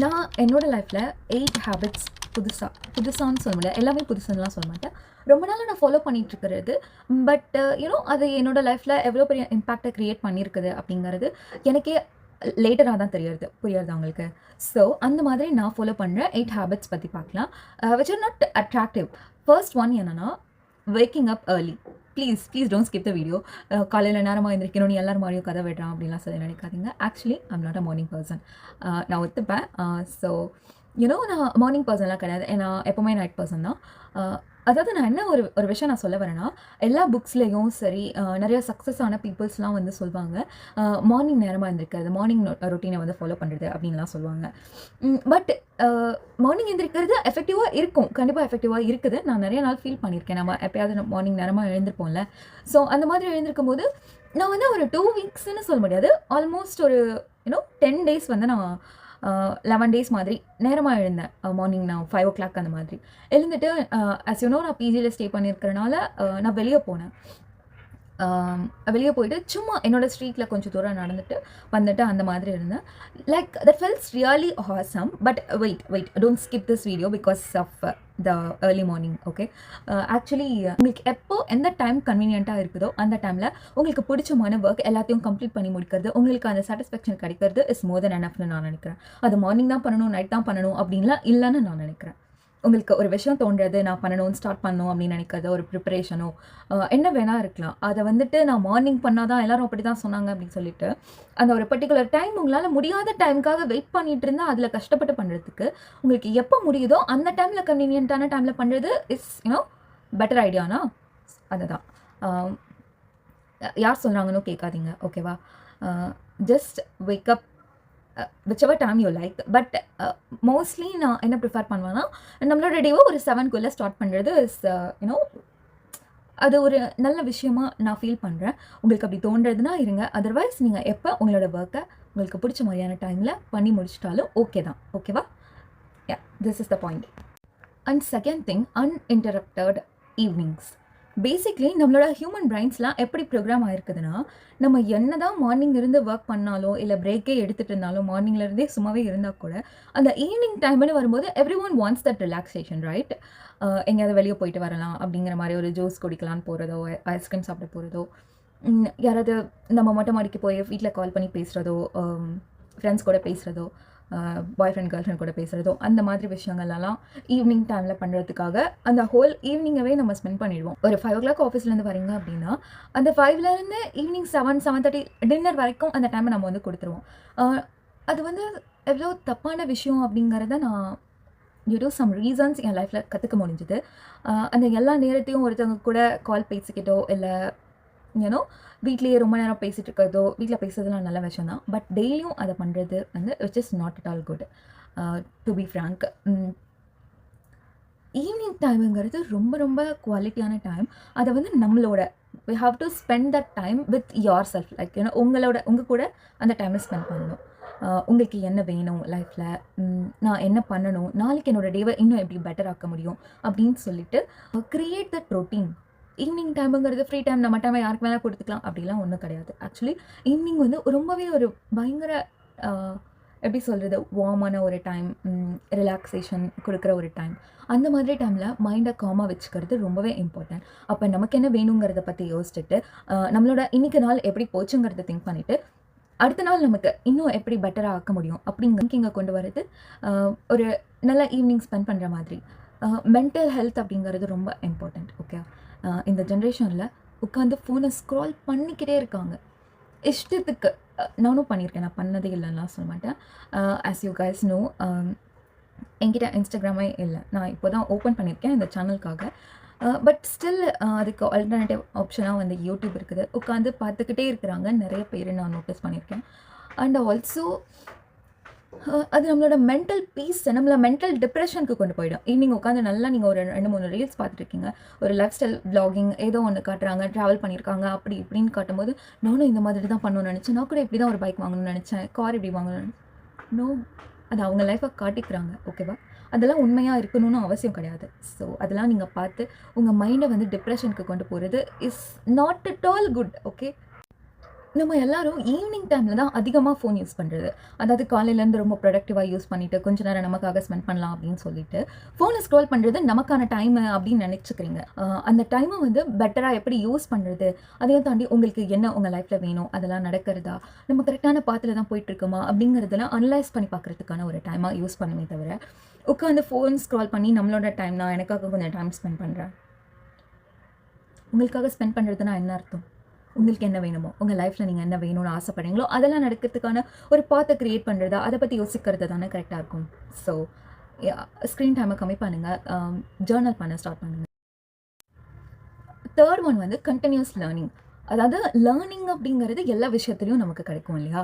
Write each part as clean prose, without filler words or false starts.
நான் என்னோட லைஃப்பில் 8 ஹேபிட்ஸ் புதுசான்னு சொல்ல முடியல, எல்லாமே புதுசுன்னெலாம் சொல்ல மாட்டேன். ரொம்ப நாளாக நான் ஃபாலோ பண்ணிகிட்ருக்கிறது. பட் அது என்னோட லைஃப்பில் எவ்வளோ பெரிய இம்பேக்டை க்ரியேட் பண்ணியிருக்குது அப்படிங்கிறது எனக்கே லேட்டராக தான் புரியுறது அவங்களுக்கு. ஸோ அந்த மாதிரி நான் ஃபாலோ பண்ணுற 8 ஹேபிட்ஸ் பற்றி பார்க்கலாம், which are not attractive. First one என்னென்னா, waking up early. Please don't skip the video. காலையில் நேரமாக எழுந்திரிக்கணும், நீ எல்லாரும் மாதிரியும் கதை விடுறான் அப்படின்லாம் சொல்லி நினைக்காதீங்க. Actually I'm not a morning person. நான் ஒத்துப்பேன். ஸோ நான் மார்னிங் பர்சன்லாம் கிடையாது. ஏன்னா எப்போவுமே நைட் பர்சன் தான். அதாவது நான் என்ன ஒரு விஷயம் நான் சொல்ல வரேன்னா, எல்லா புக்ஸ்லேயும் சரி, நிறைய சக்ஸஸான பீப்புள்ஸ்லாம் வந்து சொல்லுவாங்க, மார்னிங் நேரமாக எழுந்திரிக்கிறது, மார்னிங் ரொட்டீனை வந்து ஃபாலோ பண்ணுறது அப்படின்லாம் சொல்லுவாங்க. பட் மார்னிங் எழுந்திரிக்கிறது எஃபெக்டிவாக இருக்கும், கண்டிப்பாக எஃபெக்டிவாக இருக்குது. நான் நிறைய நாள் ஃபீல் பண்ணியிருக்கேன். நம்ம எப்போயாவது மார்னிங் நேரமாக எழுந்திருப்போம்ல. ஸோ அந்த மாதிரி எழுந்திருக்கும் போது நான் வந்து ஒரு 2 வீக்ஸ்ன்னு சொல்ல முடியாது, ஆல்மோஸ்ட் ஒரு 10 டேஸ் வந்து நான் 11 டேஸ் மாதிரி நேரமாக எழுந்தேன். மார்னிங் நான் 5 o'clock அந்த மாதிரி எழுந்துட்டு, ஆஸ் நான் பிஜியில் ஸ்டே பண்ணியிருக்கிறனால நான் வெளியே போனேன். வெளியே போயிட்டு சும்மா என்னோடய ஸ்ட்ரீட்டில் கொஞ்சம் தூரம் வந்துட்டு அந்த மாதிரி இருந்தேன். Like that feels really awesome. But wait don't skip this video because of the early morning. Okay, actually உங்களுக்கு எப்போ எந்த டைம் கன்வீனியண்ட்டாக இருக்குதோ அந்த டைமில் உங்களுக்கு பிடிச்சமான ஒர்க் எல்லாத்தையும் கம்ப்ளீட் பண்ணி முடிக்கிறது, உங்களுக்கு அந்த சாட்டிஸ்ஃபேக்ஷன் கிடைக்கிறது இஸ் மோர் தென் எனஃப்னு நான் நினைக்கிறேன். அது மார்னிங் தான் பண்ணணும், நைட் தான் பண்ணணும் அப்படின்லாம் இல்லைன்னு நான் நினைக்கிறேன். உங்களுக்கு ஒரு விஷயம் தோன்றது, நான் ஸ்டார்ட் பண்ணணும் அப்படின்னு நினைக்கிறது, ஒரு ப்ரிப்பரேஷனோ என்ன வேணால் இருக்கலாம். அதை வந்துட்டு நான் மார்னிங் பண்ணால் தான் எல்லோரும் அப்படி தான் சொன்னாங்க அப்படின்னு சொல்லிட்டு அந்த ஒரு பர்டிகுலர் டைம் உங்களால் முடியாத டைமுக்காக வெயிட் பண்ணிட்டு இருந்தால் அதில் கஷ்டப்பட்டு பண்ணுறதுக்கு, உங்களுக்கு எப்போ முடியுதோ அந்த டைமில் கன்வீனியன்ட்டான டைமில் பண்ணுறது இஸ் பெட்டர் ஐடியானா அதுதான். யார் சொல்கிறாங்கன்னு கேட்காதீங்க, ஓகேவா? Just wake up whichever time you like. But mostly நான் என்ன ப்ரிஃபர் பண்ணுவேன்னா, நம்மளோட டேவை ஒரு 7க்குள்ளே ஸ்டார்ட் பண்ணுறது இஸ் அது ஒரு நல்ல விஷயமா நான் ஃபீல் பண்ணுறேன். உங்களுக்கு அப்படி தோன்றதுன்னா இருங்க, அதர்வைஸ் நீங்கள் எப்போ உங்களோட ஒர்க்கை உங்களுக்கு பிடிச்ச மாதிரியான டைமில் பண்ணி முடிச்சிட்டாலும் ஓகே தான், ஓகேவா? This is the point. And second thing, uninterrupted evenings. Basically நம்மளோட ஹியூமன் பிரைன்ஸ்லாம் எப்படி ப்ரோக்ராம் ஆயிருக்குதுன்னா, நம்ம என்ன தான் மார்னிங் இருந்து ஒர்க் பண்ணாலோ இல்லை பிரேக்கே எடுத்துகிட்டு இருந்தாலும், மார்னிங்லேருந்தே சும்மாவே இருந்தால் கூட அந்த ஈவினிங் டைம்னு வரும்போது every one wants that relaxation, right? எங்கேயாவது வெளியே போயிட்டு வரலாம் அப்படிங்கிற மாதிரி, ஒரு ஜூஸ் குடிக்கலான்னு போகிறதோ, ஐஸ்கிரீம் சாப்பிட போகிறதோ, யாராவது நம்ம மொட்டை மாடிக்கு போய் வீட்டில் கால் பண்ணி பேசுகிறதோ, ஃப்ரெண்ட்ஸ் கூட பேசுகிறதோ, பாய் ஃப்ரெண்ட் கேர்ள் ஃப்ரெண்ட் கூட பேசுகிறதோ, அந்த மாதிரி விஷயங்கள்லாம் ஈவினிங் டைமில் பண்ணுறதுக்காக அந்த ஹோல் ஈவினிங்கவே நம்ம ஸ்பெண்ட் பண்ணிடுவோம். ஒரு 5 o'clock ஆஃபீஸ்லேருந்து வரீங்க அப்படின்னா அந்த 5லேருந்து ஈவினிங் 7:30 டின்னர் வரைக்கும் அந்த டைமை நம்ம வந்து கொடுத்துருவோம். அது வந்து எவ்வளோ தப்பான விஷயம் அப்படிங்கிறத நான் டியூ டு சம் ரீசன்ஸ் என் லைஃப்பில் கற்றுக்க முடிஞ்சுது. அந்த எல்லா நேரத்தையும் ஒருத்தவங்க கூட கால் பேசிக்கிட்டோ இல்லை வீட்லேயே ரொம்ப நேரம் பேசிகிட்டு இருக்கிறதோ, வீட்டில் பேசுறதுலாம் நல்ல விஷயம் தான். பட் டெய்லியும் அதை பண்ணுறது வந்து which is not at all good, to be frank. Evening டைமுங்கிறது ரொம்ப ரொம்ப குவாலிட்டியான டைம். அதை வந்து நம்மளோட we have to spend that time with yourself. Like உங்கள் கூட அந்த டைமை ஸ்பெண்ட் பண்ணணும். உங்களுக்கு என்ன வேணும் லைஃப்பில், நான் என்ன பண்ணணும், நாளைக்கு என்னோடய டேவை இன்னும் எப்படி பெட்டர் ஆக்க முடியும் அப்படின்னு சொல்லிட்டு க்ரியேட் தட் ரொட்டீன். ஈவினிங் டைமுங்கிறது ஃப்ரீ டைம், நம்ம டைமை யாருக்கு வேணால் கொடுத்துக்கலாம் அப்படிலாம் ஒன்றும் கிடையாது. ஆக்சுவலி ஈவினிங் வந்து ரொம்பவே ஒரு பயங்கர எப்படி சொல்கிறது, வார்மான ஒரு டைம், ரிலாக்ஸேஷன் கொடுக்குற ஒரு டைம். அந்த மாதிரி டைமில் மைண்டை காமாக வச்சுக்கிறது ரொம்பவே இம்பார்ட்டன்ட். அப்போ நமக்கு என்ன வேணுங்கிறத பற்றி யோசிச்சுட்டு, நம்மளோட இன்றைக்கி நாள் எப்படி போச்சுங்கிறத திங்க் பண்ணிவிட்டு, அடுத்த நாள் நமக்கு இன்னும் எப்படி பெட்டராக ஆக்க முடியும் அப்படிங்கிற திங்கிங்கை கொண்டு வரது ஒரு நல்ல ஈவினிங் ஸ்பெண்ட் பண்ணுற மாதிரி. மென்டல் ஹெல்த் அப்படிங்கிறது ரொம்ப இம்பார்ட்டண்ட், ஓகே? இந்த ஜென்ரேஷனில் உட்காந்து ஃபோனை ஸ்க்ரால் பண்ணிக்கிட்டே இருக்காங்க இஷ்டத்துக்கு. நானும் பண்ணியிருக்கேன், நான் பண்ணதே இல்லைன்னா சொல்ல மாட்டேன். ஆஸ் யூ கைஸ் நோ, என்கிட்ட இன்ஸ்டாகிராமே இல்லை. நான் இப்போ தான் ஓப்பன் பண்ணியிருக்கேன் இந்த சேனலுக்காக. பட் ஸ்டில் அதுக்கு ஆல்டர்னேட்டிவ் ஆப்ஷனாக வந்து யூடியூப் இருக்குது. உட்காந்து பார்த்துக்கிட்டே இருக்கிறாங்க நிறைய பேர், நான் நோட்டீஸ் பண்ணியிருக்கேன். அண்ட் ஆல்சோ அது நம்மளோட மென்டல் பீஸ், நம்மளை மென்டல் டிப்ரெஷனுக்கு கொண்டு போயிடும். ஈவினிங் உட்காந்து நல்லா நீங்கள் ஒரு 2-3 ரீல்ஸ் பார்த்துருக்கீங்க, ஒரு லைஃப் ஸ்டைல் வ்ளாகிங் ஏதோ ஒன்று காட்டுறாங்க, ட்ராவல் பண்ணியிருக்காங்க, அப்படி இப்படின்னு காட்டும்போது நானும் இந்த மாதிரி தான் பண்ணணும்னு நினச்சேன், நான் கூட இப்படி தான் ஒரு பைக் வாங்கணும்னு நினச்சேன், கார் இப்படி வாங்கணும்னு. நோ, அது அவங்க லைஃப்பை காட்டிக்கிறாங்க, ஓகேவா? அதெல்லாம் உண்மையாக இருக்கணும்னு அவசியம் கிடையாது. ஸோ அதெல்லாம் நீங்கள் பார்த்து உங்கள் மைண்டை வந்து டிப்ரெஷனுக்கு கொண்டு போகிறது is not at all good, okay? நம்ம எல்லாரும் ஈவினிங் டைமில் தான் அதிகமாக ஃபோன் யூஸ் பண்ணுறது. அதாவது காலையிலேருந்து ரொம்ப ப்ரொடக்டிவாக யூஸ் பண்ணிவிட்டு கொஞ்ச நேரம் நமக்காக ஸ்பெண்ட் பண்ணலாம் அப்படின்னு சொல்லிட்டு ஃபோனை ஸ்க்ரோல் பண்ணுறது நமக்கான டைமு அப்படின்னு நினச்சிக்கிறீங்க. அந்த டைமை வந்து பெட்டராக எப்படி யூஸ் பண்ணுறது, அதையும் தாண்டி உங்களுக்கு என்ன உங்கள் லைஃப்பில் வேணும், அதெல்லாம் நடக்கிறதா, நம்ம கரெக்டான பாத்தில் தான் போயிட்டுருக்கோமா அப்படிங்கிறதெல்லாம் அனலைஸ் பண்ணி பார்க்குறதுக்கான ஒரு டைமாக யூஸ் பண்ணுமே தவிர உட்காந்து ஃபோன் ஸ்க்ரால் பண்ணி நம்மளோட டைம் நான் எனக்காக கொஞ்சம் டைம் ஸ்பெண்ட் பண்ணுறேன். உங்களுக்காக ஸ்பெண்ட் பண்ணுறதுனா என்ன அர்த்தம்? உங்களுக்கு என்ன வேணுமோ, உங்கள் லைஃப்பில் நீங்கள் என்ன வேணும்னு ஆசைப்படுறீங்களோ அதெல்லாம் நடக்கிறதுக்கான ஒரு பாத்தை க்ரியேட் பண்ணுறதா, அதை பற்றி யோசிக்கிறது தானே கரெக்டாக இருக்கும். ஸோ ஸ்க்ரீன் டைமை கம்மி பண்ணுங்கள், ஜேர்னல் பண்ண ஸ்டார்ட் பண்ணுங்கள். தேர்ட் ஒன் வந்து கண்டினியூஸ் லேர்னிங். அதாவது லேர்னிங் அப்படிங்கிறது எல்லா விஷயத்துலையும் நமக்கு கிடைக்கும் இல்லையா?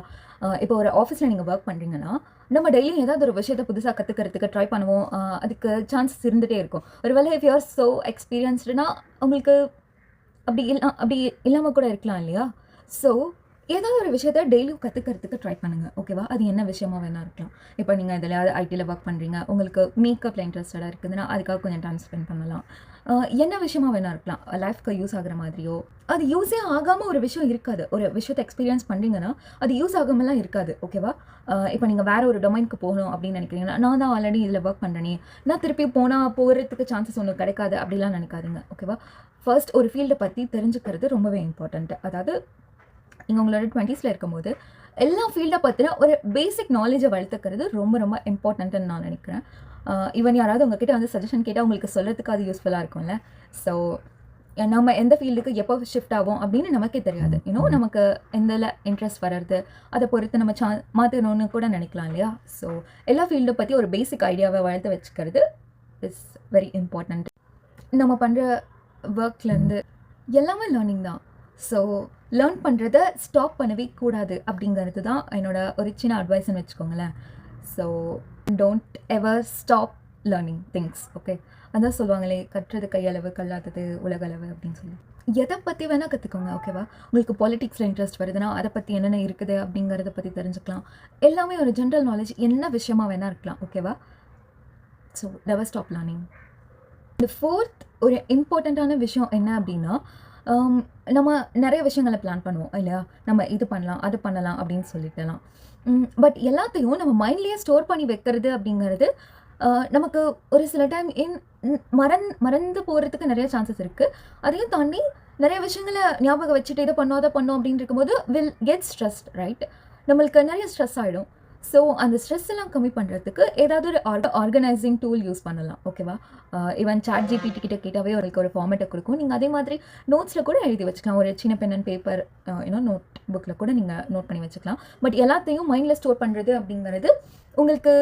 இப்போ ஒரு ஆஃபீஸில் நீங்கள் ஒர்க் பண்ணுறீங்கன்னா நம்ம டெய்லியும் ஏதாவது ஒரு விஷயத்தை புதுசாக கற்றுக்கிறதுக்கு ட்ரை பண்ணுவோம். அதுக்கு சான்சஸ் இருந்துகிட்டே இருக்கும். ஒருவேளை இஃப் யூ ஆர் ஸோ எக்ஸ்பீரியன்ஸ்டுனா உங்களுக்கு அப்படி இல்லாமல் கூட இருக்கலாம் இல்லையா? ஸோ ஏதாவது ஒரு விஷயத்த டெய்லியும் கற்றுக்கிறதுக்கு ட்ரை பண்ணுங்கள், ஓகேவா? அது என்ன விஷயமா வேணா இருக்கலாம். இப்போ நீங்கள் எதுலையாவது ஐடியில் ஒர்க் பண்ணுறீங்க, உங்களுக்கு மேக்கப்பில் இன்ட்ரெஸ்டடாக இருக்குதுன்னா அதுக்காக கொஞ்சம் டைம் ஸ்பெண்ட் பண்ணலாம். என்ன விஷயமா வேணா இருக்கலாம், லைஃப்க்கு யூஸ் ஆகிற மாதிரியோ. அது யூஸே ஆகாமல் ஒரு விஷயம் இருக்காது. ஒரு விஷயத்தை எக்ஸ்பீரியன்ஸ் பண்ணுறீங்கன்னா அது யூஸ் ஆகாமலாம் இருக்காது, ஓகேவா? இப்போ நீங்கள் வேறு ஒரு டொமைனுக்கு போகணும் அப்படின்னு நினைக்கிறீங்கன்னா, நான் தான் ஆல்ரெடி இதில் ஒர்க் பண்ணுறேனே, நான் திருப்பி போகிறதுக்கு சான்சஸ் ஒன்று கிடைக்காது அப்படிலாம் நினைக்காதுங்க, ஓகேவா? ஃபர்ஸ்ட் ஒரு ஃபீல்டை பற்றி தெரிஞ்சுக்கிறது ரொம்பவே இம்பார்ட்டண்ட்டு. அதாவது நீங்கள் உங்களோட 20s இருக்கும்போது எல்லா ஃபீல்டை பற்றின ஒரு பேசிக் நாலேஜை வளர்த்துக்கிறது ரொம்ப ரொம்ப இம்பார்ட்டண்ட்டுன்னு நான் நினைக்கிறேன். ஈவன் யாராவது உங்ககிட்ட வந்து சஜஷன் கேட்டால் உங்களுக்கு சொல்கிறதுக்கு அது யூஸ்ஃபுல்லாக இருக்கும்ல. ஸோ நம்ம எந்த ஃபீல்டுக்கு எப்போ ஷிஃப்ட் ஆகும் அப்படின்னு நமக்கே தெரியாது. நமக்கு எந்தில் இன்ட்ரெஸ்ட் வர்றது அதை பொறுத்து நம்ம மாற்றணும்னு கூட நினைக்கலாம் இல்லையா? ஸோ எல்லா ஃபீல்டை பற்றி ஒரு பேசிக் ஐடியாவை வளர்த்து வச்சுக்கிறது இஸ் வெரி இம்பார்ட்டண்ட். நம்ம பண்ணுற ஒர்க்லேருந்து எல்லாமே லேர்னிங் தான். ஸோ லேர்ன் பண்ணுறத ஸ்டாப் பண்ணவே கூடாது அப்படிங்கிறது தான் என்னோட ஒரு சின்ன அட்வைஸ்ன்னு வச்சுக்கோங்களேன். So don't ever stop learning things, okay? அதான் சொல்லுவாங்களே, கற்றது கையளவு கல்லாதது உலகளவு அப்படின்னு சொல்லி. எதை பற்றி வேணால் கற்றுக்கோங்க, ஓகேவா? உங்களுக்கு பாலிட்டிக்ஸில் இன்ட்ரெஸ்ட் வருதுன்னா அதை பற்றி என்னென்ன இருக்குது அப்படிங்கிறத பற்றி தெரிஞ்சுக்கலாம். எல்லாமே ஒரு ஜென்ரல் நாலேஜ் என்ன விஷயமா வேணால் இருக்கலாம், ஓகேவா? So never stop learning. இந்த ஃபோர்த் ஒரு இம்பார்ட்டண்ட்டான விஷயம் என்ன அப்படின்னா, நம்ம நிறைய விஷயங்களை பிளான் பண்ணுவோம் இல்லையா? நம்ம இது பண்ணலாம் அது பண்ணலாம் அப்படின்னு சொல்லிட்டுலாம். பட் எல்லாத்தையும் நம்ம மைண்ட்லேயே ஸ்டோர் பண்ணி வைக்கிறது அப்படிங்கிறது நமக்கு ஒரு சில டைம் மறந்து போகிறதுக்கு நிறைய சான்சஸ் இருக்குது. அதையும் தாண்டி நிறைய விஷயங்களை ஞாபகம் வச்சுட்டு இதை பண்ணோம் அதை பண்ணோம் அப்படின்னு இருக்கும்போது வில் கெட் ஸ்ட்ரெஸ்ட், ரைட்? நம்மளுக்கு நிறைய ஸ்ட்ரெஸ் ஆகிடும். ஸோ அந்த ஸ்ட்ரெஸ் எல்லாம் கம்மி பண்ணுறதுக்கு ஏதாவது ஒரு ஆர்கனைசிங் டூல் யூஸ் பண்ணலாம், ஓகேவா? ஈவன் சாட் ஜிபிடி கிட்ட கேட்டாவே உங்களுக்கு ஒரு ஃபார்மேட்டை கொடுக்கும். நீங்கள் அதே மாதிரி நோட்ஸில் கூட எழுதி வச்சுக்கலாம். ஒரு சின்ன பென் அண்ட் பேப்பர் நோட் புக்கில் கூட நீங்கள் நோட் பண்ணி வச்சுக்கலாம். பட் எல்லாத்தையும் மைண்டில் ஸ்டோர் பண்ணுறது அப்படிங்கிறது உங்களுக்கு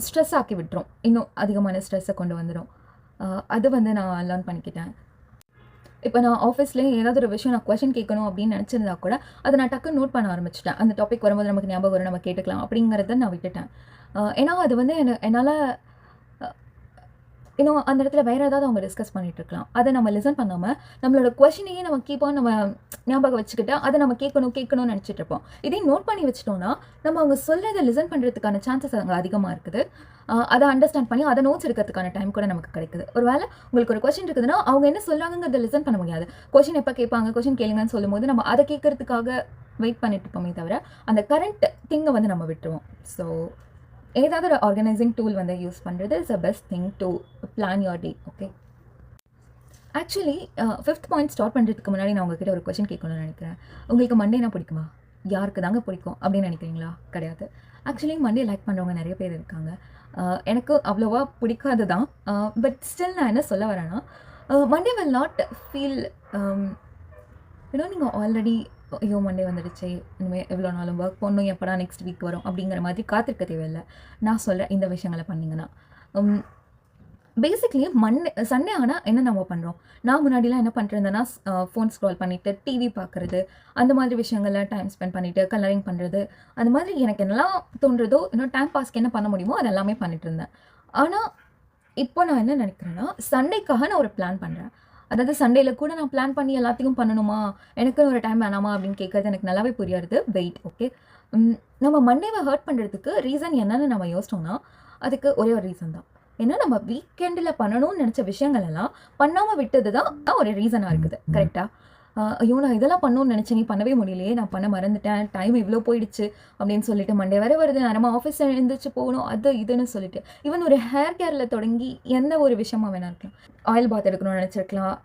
ஸ்ட்ரெஸ் ஆக்கி விட்டுரும், இன்னும் அதிகமான ஸ்ட்ரெஸ்ஸை கொண்டு வந்துடும். அது வந்து நான் லேர்ன் பண்ணிக்கிட்டேன். இப்போ நான் ஆஃபீஸ்லேயே ஏதாவது ஒரு விஷயம் நான் கொஷின் கேட்கணும் அப்படின்னு நினச்சிருந்தா கூட அதை நான் டக்குன்னு நோட் பண்ண ஆரம்பிச்சிட்டேன். அந்த டாபிக் வரும்போது நமக்கு ஞாபகம் வரும், நம்ம கேட்டுக்கலாம் அப்படிங்கிறத நான் விட்டுட்டேன். ஏன்னா அது வந்து என்னால் அந்த இடத்துல வேறு ஏதாவது அவங்க டிஸ்கஸ் பண்ணிகிட்டு இருக்கலாம். அதை நம்ம லிசன் பண்ணாமல் நம்மளோட கொஷினையே நம்ம நம்ம ஞாபகம் வச்சுக்கிட்டு அதை நம்ம கேட்கணும்னு நினச்சிட்டு இருப்போம். இதையும் நோட் பண்ணி வச்சிட்டோம்னா நம்ம அவங்க சொல்கிறத லிசன் பண்ணுறதுக்கான சான்சஸ் அங்கே அதிகமாக இருக்குது. அதை அண்டர்ஸ்டாண்ட் பண்ணி அதை நோட்ஸ் எடுக்கிறதுக்கான டைம் கூட நமக்கு கிடைக்குது. ஒரு வேளை உங்களுக்கு ஒரு கொஷின் இருக்குதுன்னா அவங்க என்ன சொல்கிறாங்கிறத லிசன் பண்ண முடியாது. கொஷின் எப்போ கேட்பாங்க, கொஷின் கேளுங்கன்னு சொல்லும்போது நம்ம அதை கேட்கறதுக்காக வெயிட் பண்ணிட்டு இருப்போமே தவிர அந்த கரண்ட் திங்கை வந்து நம்ம விட்டுருவோம். ஸோ ஏதாவது ஒரு ஆர்கனைசிங் டூல் வந்து யூஸ் பண்ணுறது is a best thing to plan your day, okay? Actually 5th point start பண்ணுறதுக்கு முன்னாடி நான் உங்ககிட்ட ஒரு கொஷின் கேட்கணும்னு நினைக்கிறேன். உங்களுக்கு மண்டேனா பிடிக்குமா? யாருக்கு தாங்க பிடிக்கும் அப்படின்னு நினைக்கிறீங்களா? கிடையாது. ஆக்சுவலி மண்டே லைக் பண்ணுறவங்க நிறைய பேர் இருக்காங்க. எனக்கு அவ்வளோவா பிடிக்காது தான். பட் ஸ்டில் நான் என்ன சொல்ல வரேன்னா, மண்டே வில் நாட் ஃபீல் நீங்கள் ஆல்ரெடி ஐயோ மண்டே வந்துடுச்சு, இனிமேல் எவ்வளோ நாளும் ஒர்க் பண்ணணும், எப்படா நெக்ஸ்ட் வீக் வரும் அப்படிங்கிற மாதிரி காத்திருக்க தேவையில்லை. நான் சொல்கிறேன் இந்த விஷயங்களை பண்ணிங்கன்னா பேசிக்லி சண்டே ஆனால் என்ன நம்ம பண்ணுறோம்? நான் முன்னாடிலாம் என்ன பண்ணிருந்தேன்னா ஃபோன் ஸ்க்ரால் பண்ணிவிட்டு டிவி பார்க்குறது, அந்த மாதிரி விஷயங்களில் டைம் ஸ்பெண்ட் பண்ணிவிட்டு கலரிங் பண்ணுறது, அந்த மாதிரி எனக்கு என்னெல்லாம் தோன்றதோ டைம் பாஸ்க்கு என்ன பண்ண முடியுமோ அது எல்லாமே பண்ணிட்டு இருந்தேன். ஆனால் இப்போ நான் என்ன நினைக்கிறேன்னா, சண்டேக்காக நான் ஒரு பிளான் பண்ணுறேன். அதாவது சண்டேல கூட நான் பிளான் பண்ணி எல்லாத்தையும் பண்ணணுமா, எனக்குன்னு ஒரு டைம் வேணாமா அப்படின்னு கேட்குறது எனக்கு நல்லாவே புரியாது. Wait, okay? நம்ம மண்டேவை ஹர்ட் பண்ணுறதுக்கு ரீசன் என்னன்னு நம்ம யோசிச்சோம்னா அதுக்கு ஒரே ஒரு ரீசன் தான். ஏன்னா நம்ம வீக்கெண்டில் பண்ணணும்னு நினச்ச விஷயங்கள் எல்லாம் பண்ணாமல் விட்டது தான் ஒரு ரீசனாக இருக்குது, கரெக்டாக? ஐயோ நான் இதெல்லாம் பண்ணணும்னு நினச்சேன், நீ பண்ணவே முடியலையே, நான் பண்ண மறந்துட்டேன், டைம் இவ்வளோ போயிடுச்சு அப்படின்னு சொல்லிட்டு மண்டே வேற வருது, நேரமாக ஆஃபீஸ் எழுந்திரிச்சு போகணும், அது இதுன்னு சொல்லிட்டு ஈவன் ஒரு ஹேர் கேரில் தொடங்கி எந்த ஒரு விஷயமா வேணா இருக்கலாம், ஆயில் பாத் எடுக்கணும்னு நினச்சிருக்கலாம்,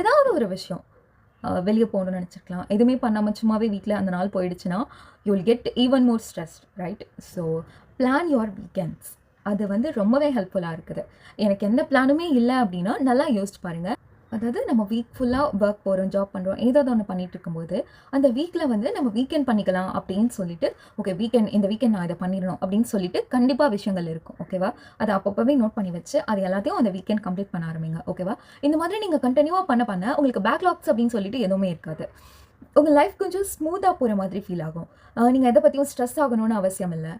ஏதாவது ஒரு விஷயம் வெளியே போகணும்னு நினச்சிருக்கலாம், எதுவுமே பண்ணாமல் சும்மாவே வீட்டில் அந்த நாள் போயிடுச்சுன்னா you will get even more stress, right? So plan your weekends. அது வந்து ரொம்பவே ஹெல்ப்ஃபுல்லாக இருக்குது. எனக்கு எந்த பிளானுமே இல்லை அப்படின்னா நல்லா யோசிச்சு பாருங்கள். அதாவது நம்ம வீக் ஃபுல்லாக ஒர்க் போகிறோம், ஜாப் பண்ணுறோம், ஏதாவது ஒன்று பண்ணிட்டு இருக்கும்போது அந்த வீக்கில் வந்து நம்ம வீக்கெண்ட் பண்ணிக்கலாம் அப்படின்னு சொல்லிட்டு, ஓகே இந்த வீக்கெண்ட் நான் இதை பண்ணிடணும் அப்படின்னு சொல்லிட்டு கண்டிப்பாக விஷயங்கள் இருக்கும். ஓகேவா? அதை அப்பப்போவே நோட் பண்ணி வச்சு அது எல்லாத்தையும் அந்த வீக்கெண்ட் கம்ப்ளீட் பண்ண ஆரம்பிங்க. ஓகேவா? இந்த மாதிரி நீங்கள் கண்டினியூவாக பண்ண உங்களுக்கு பேக்லாக்ஸ் அப்படின்னு சொல்லிட்டு எதுவுமே இருக்காது. உங்கள் லைஃப் கொஞ்சம் ஸ்மூத்தாக போகிற மாதிரி ஃபீல் ஆகும். நீங்கள் எதை பற்றியும் ஸ்ட்ரெஸ் ஆகணும்னு அவசியம் இல்லை.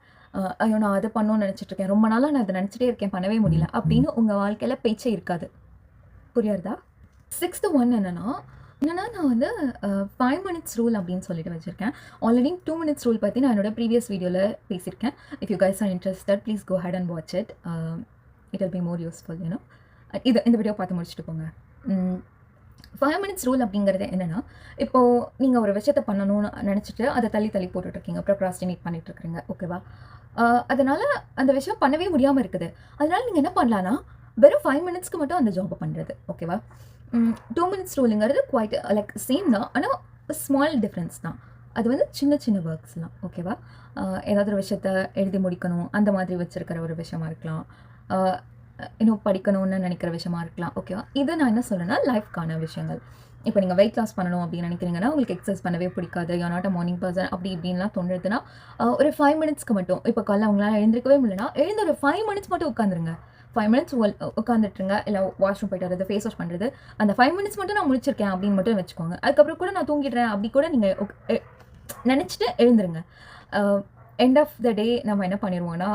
ஐயோ நான் அதை பண்ணணும்னு நினச்சிட்ருக்கேன், ரொம்ப நாளாக நான் அதை நினச்சிட்டே இருக்கேன், பண்ணவே முடியல அப்படின்னு உங்கள் வாழ்க்கையில் பேச்சே இருக்காது. புரியுறதா? 6th ஒன் என்னன்னா நான் வந்து 5 minutes ரூல் அப்படின்னு சொல்லிட்டு வச்சுருக்கேன். ஆல்ரெடி 2 minutes ரூல் பற்றி நான் என்னோட ப்ரீவியஸ் வீடியோவில் பேசியிருக்கேன். If you guys are interested please go ahead and watch it. It will be more useful. இந்த வீடியோ பார்த்து முடிச்சுட்டு போங்க. 5 minutes ரூல் அப்படிங்கிறது என்னென்னா, இப்போது நீங்கள் ஒரு விஷயத்தை பண்ணணும்னு நினச்சிட்டு அதை தள்ளி போட்டுட்ருக்கீங்க, ப்ரொக்ராஸ்டினேட் பண்ணிகிட்ருக்கீங்க. ஓகேவா? அதனால் அந்த விஷயம் பண்ணவே முடியாமல் இருக்குது. அதனால் நீங்கள் என்ன பண்ணலான்னா வெறும் 5 minutesக்கு மட்டும் அந்த ஜாபை பண்ணுறது. ஓகேவா? 2 minutes ரூலுங்கிறது குவைட் லைக் சேம் தான், ஆனால் ஸ்மால் டிஃப்ரென்ஸ் தான். அது வந்து சின்ன ஒர்க்ஸ்லாம். ஓகேவா? ஏதாவது ஒரு விஷயத்த எழுதி முடிக்கணும் அந்த மாதிரி வச்சுருக்கிற ஒரு விஷயமா இருக்கலாம், இன்னும் படிக்கணும்னு நினைக்கிற விஷயமா இருக்கலாம். ஓகேவா? இதை நான் என்ன சொல்கிறேன்னா லைஃப்க்கான விஷயங்கள். இப்போ நீங்கள் வெயிட் லாஸ் பண்ணணும் அப்படின்னு நினைக்கிறீங்கன்னா, உங்களுக்கு எக்ஸசைஸ் பண்ணவே பிடிக்காது, you are not a morning person அப்படி இப்படின்லாம் தோணுதுன்னா, ஒரு 5 minutesக்கு மட்டும், இப்போ காலைல உங்களால் எழுந்திருக்கவே முடியலன்னா எழுந்து ஒரு 5 minutes மட்டும் உட்காந்துருங்க. 5 minutes உட்காந்துட்டுருங்க, இல்லை வாஷ்ரூம் போய்ட்டு வரது, ஃபேஸ் வாஷ் பண்ணுறது, அந்த 5 minutes மட்டும் நான் முடிச்சிருக்கேன் அப்படின்னு மட்டும் வச்சுக்கோங்க. அதுக்கப்புறம் கூட நான் தூங்கிடுறேன் அப்படி கூட நீங்கள் நினச்சிட்டு எழுந்துருங்க. எண்ட் ஆஃப் த டே நம்ம என்ன பண்ணிடுவோம்னா,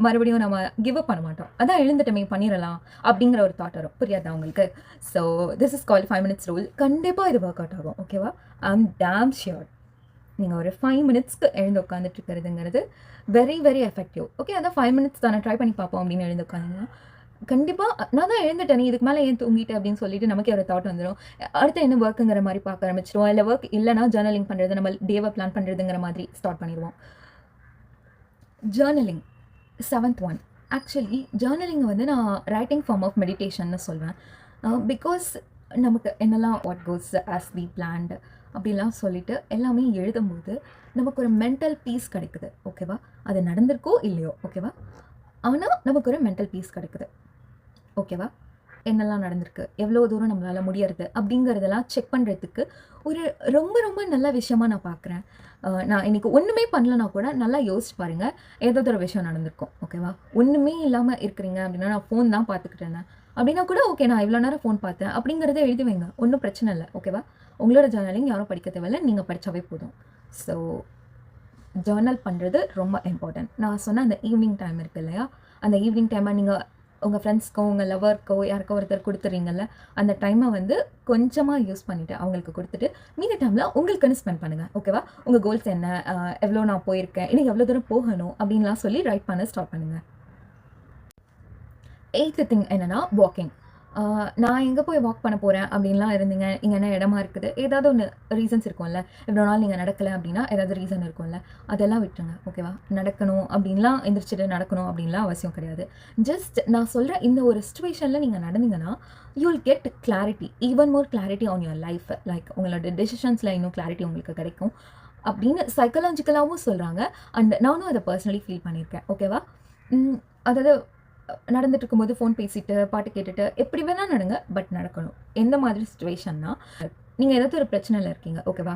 மறுபடியும் நம்ம கிவ் அப் பண்ண மாட்டோம். அதான் எழுந்துட்டமே பண்ணிடலாம் அப்படிங்கிற ஒரு தாட் வரும். புரியாதா உங்களுக்கு? So this is called 5 minutes rule. கண்டிப்பாக இது ஒர்க் அவுட் ஆகும். ஓகேவா? ஐ ஆம் டேம் ஷியோர். நீங்கள் ஒரு 5 minutesக்கு எழுந்து உட்காந்துட்டு இருக்கிறதுங்கிறது வெரி வெரி எஃபெக்டிவ். ஓகே, அதான் 5 minutes தானே, ட்ரை பண்ணி பார்ப்போம் அப்படின்னு எழுந்து உட்காந்துங்கன்னா கண்டிப்பாக நான் தான் எழுந்துட்டேன், இதுக்கு மேலே ஏன் தூங்கிட்டு அப்படின்னு சொல்லிட்டு நமக்கே ஒரு தாட் வந்துடும். அடுத்து என்ன ஒர்க்குங்கிற மாதிரி பார்க்க ஆரம்பிச்சிடுவோம். இல்லை ஒர்க் இல்லைனா ஜேர்னலிங் பண்ணுறது, நம்ம டேவை பிளான் பண்ணுறதுங்கிற மாதிரி ஸ்டார்ட் பண்ணிடுவோம். Journaling 7th one. Actually journaling வந்து நான் ரைட்டிங் ஃபார்ம் ஆஃப் மெடிடேஷன்னு சொல்வேன். பிகாஸ் நமக்கு என்னெல்லாம் what goes as we planned அப்படிலாம் சொல்லிட்டு எல்லாமே எழுதும்போது நமக்கு ஒரு மென்டல் பீஸ் கிடைக்குது. ஓகேவா? அது நடந்திருக்கோ இல்லையோ, ஓகேவா, ஆனால் நமக்கு ஒரு மென்டல் பீஸ் கிடைக்குது. ஓகேவா? என்னெல்லாம் நடந்திருக்கு, எவ்வளோ தூரம் நம்மளால் முடியறது அப்படிங்கிறதெல்லாம் செக் பண்ணுறதுக்கு ஒரு ரொம்ப ரொம்ப நல்ல விஷயமா நான் பார்க்குறேன். நான் இன்றைக்கி ஒன்றுமே பண்ணலனா கூட நல்லா யோசிச்சு பாருங்கள், ஏதாவது ஒரு விஷயம் நடந்திருக்கும். ஓகேவா? ஒன்றுமே இல்லாமல் இருக்கிறீங்க அப்படின்னா, நான் ஃபோன் தான் பார்த்துக்கிட்டு இருந்தேன் அப்படின்னா கூட, ஓகே நான் இவ்வளோ நேரம் ஃபோன் பார்த்தேன் அப்படிங்கிறத எழுதி வைங்க, ஒன்றும் பிரச்சனை இல்லை. ஓகேவா? உங்களோட ஜேர்னலிங் யாரும் படிக்க தேவையில்லை, நீங்கள் படித்தாவே போதும். ஸோ ஜேர்னல் பண்ணுறது ரொம்ப இம்பார்ட்டன்ட். நான் சொன்ன அந்த ஈவினிங் டைம் இருக்குது இல்லையா, அந்த ஈவினிங் டைமை நீங்கள் உங்கள் ஃப்ரெண்ட்ஸ்க்கோ உங்கள் லவர்க்கோ யாருக்கோ ஒருத்தர் கொடுத்துறீங்கல்ல, அந்த டைமை வந்து கொஞ்சமாக யூஸ் பண்ணிவிட்டு அவங்களுக்கு கொடுத்துட்டு மீதி டைமில் உங்களுக்குன்னு ஸ்பெண்ட் பண்ணுங்கள். ஓகேவா? உங்கள் கோல்ஸ் என்ன, எவ்வளோ நான் போயிருக்கேன், இன்னைக்கு எவ்வளோ தூரம் போகணும் அப்படின்லாம் சொல்லி ரைட் பண்ண ஸ்டார்ட் பண்ணுங்கள். 8th திங் என்னென்னா வாக்கிங். நான் எங்கே போய் வாக் பண்ண போகிறேன் அப்படின்லாம் இருந்தீங்க, இங்கே என்ன இடமா இருக்குது, ஏதாவது ஒன்று ரீசன்ஸ் இருக்கும்ல, இவ்வளோ நாள் நீங்கள் நடக்கலை அப்படின்னா ஏதாவது ரீசன் இருக்கும்ல, அதெல்லாம் விட்டுருங்க. ஓகேவா? நடக்கணும் அப்படின்லாம் எந்திரிச்சிட்டு நடக்கணும் அப்படின்லாம் அவசியம் கிடையாது. ஜஸ்ட் நான் சொல்கிற இந்த ஒரு சிச்சுவேஷனில் நீங்கள் நடந்தீங்கன்னா you will get clarity, even more clarity on your life. Like உங்களோட டெசிஷன்ஸில் இன்னும் கிளாரிட்டி உங்களுக்கு கிடைக்கும் அப்படின்னு சைக்கலாஜிக்கலாகவும் சொல்கிறாங்க. அண்ட் நானும் அதை பர்சனலி ஃபீல் பண்ணியிருக்கேன். ஓகேவா? அதாவது நடந்துட்டு இருக்கும்போது ஃபோன் பேசிட்டு பாட்டு கேட்டுட்டு எப்படி வேணால் நடங்க, பட் நடக்கணும். எந்த மாதிரி சுச்சுவேஷன்னா, நீங்கள் ஏதாவது ஒரு பிரச்சனையில் இருக்கீங்க. ஓகேவா?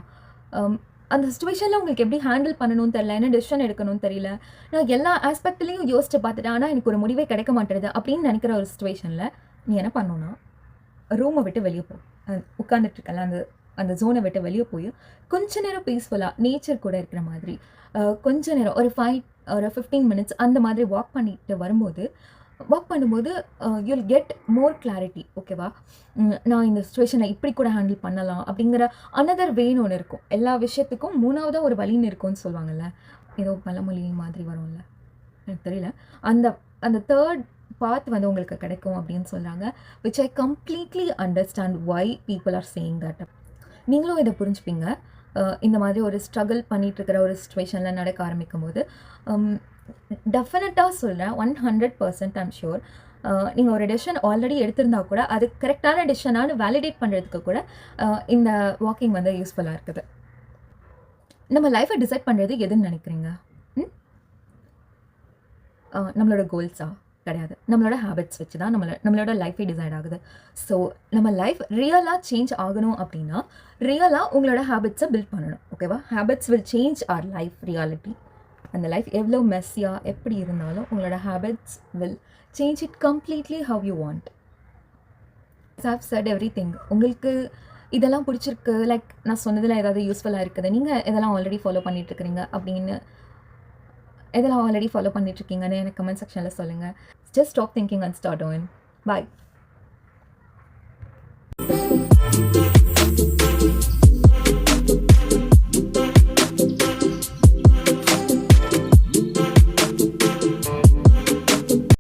அந்த சுச்சுவேஷனில் உங்களுக்கு எப்படி ஹேண்டில் பண்ணணும்னு தெரியல, என்ன டெசிஷன் எடுக்கணும்னு தெரியல, நான் எல்லா ஆஸ்பெக்ட்லேயும் யோசிச்சு பார்த்துட்டேன், ஆனால் எனக்கு ஒரு முடிவே கிடைக்க மாட்டேறது அப்படின்னு நினைக்கிற ஒரு சுச்சுவேஷனில் நீ என்ன பண்ணணும்னா, ரூமை விட்டு வெளியே போ, உட்காந்துட்டு இருக்கல அந்த ஜோனை விட்டு வெளியே போய் கொஞ்ச நேரம் பீஸ்ஃபுல்லாக நேச்சர் கூட இருக்கிற மாதிரி கொஞ்ச நேரம் ஒரு 15 minutes அந்த மாதிரி வாக் பண்ணும்போது யூல் கெட் மோர் கிளாரிட்டி. ஓகேவா? நான் இந்த சுச்சுவேஷனை இப்படி கூட ஹேண்டில் பண்ணலாம் அப்படிங்கிற அனதர் வேன்னு ஒன்று இருக்கும். எல்லா விஷயத்துக்கும் மூணாவதாக ஒரு வழின்னு இருக்கும்னு சொல்லுவாங்கள்ல, ஏதோ பழமொழி மாதிரி வரும்ல, எனக்கு தெரியல. அந்த தேர்ட் பாத் வந்து உங்களுக்கு கிடைக்கும் அப்படின்னு சொல்கிறாங்க, which I completely understand why people are saying that. நீங்களும் இதை புரிஞ்சுப்பீங்க. இந்த மாதிரி ஒரு ஸ்ட்ரகிள் பண்ணிகிட்ருக்கிற ஒரு சுச்சுவேஷனில் நடக்க ஆரம்பிக்கும் போது டெஃபினட்டாக சொல்கிறேன், 100% ஐம் ஷூர் நீங்கள் ஒரு டெசிஷன் ஆல்ரெடி எடுத்திருந்தா கூட அது கரெக்டான டெசிஷனானு வேலிடேட் பண்ணுறதுக்கு கூட இந்த வாக்கிங் வந்து யூஸ்ஃபுல்லாக இருக்குது. நம்ம லைஃப்பை டிசைட் பண்ணுறது எதுன்னு நினைக்கிறீங்க? நம்மளோட கோல்ஸா? கிடையாது. நம்மளோட ஹேபிட்ஸ் வச்சு தான் நம்மளோட லைஃபே டிசைட் ஆகுது. ஸோ நம்ம லைஃப் ரியலாக சேஞ்ச் ஆகணும் அப்படின்னா ரியலாக உங்களோட ஹேபிட்ஸை பில்ட் பண்ணணும். ஓகேவா? Habits will change our life reality. அந்த லைஃப் எவ்வளோ மெஸ்ஸியாக எப்படி இருந்தாலும் உங்களோட habits will change it completely how you want. How set everything. உங்களுக்கு இதெல்லாம் பிடிச்சிருக்கு, லைக் நான் சொன்னதில் ஏதாவது யூஸ்ஃபுல்லாக இருக்குது, நீங்கள் இதெல்லாம் ஆல்ரெடி ஃபாலோ பண்ணிகிட்ருக்கிறீங்க அப்படின்னு இதெல்லாம் ஆல்ரெடி ஃபாலோ பண்ணிகிட்ருக்கீங்கன்னு எனக்கு கமெண்ட் செக்ஷனில் சொல்லுங்கள். Just stop thinking and start doing. Bye.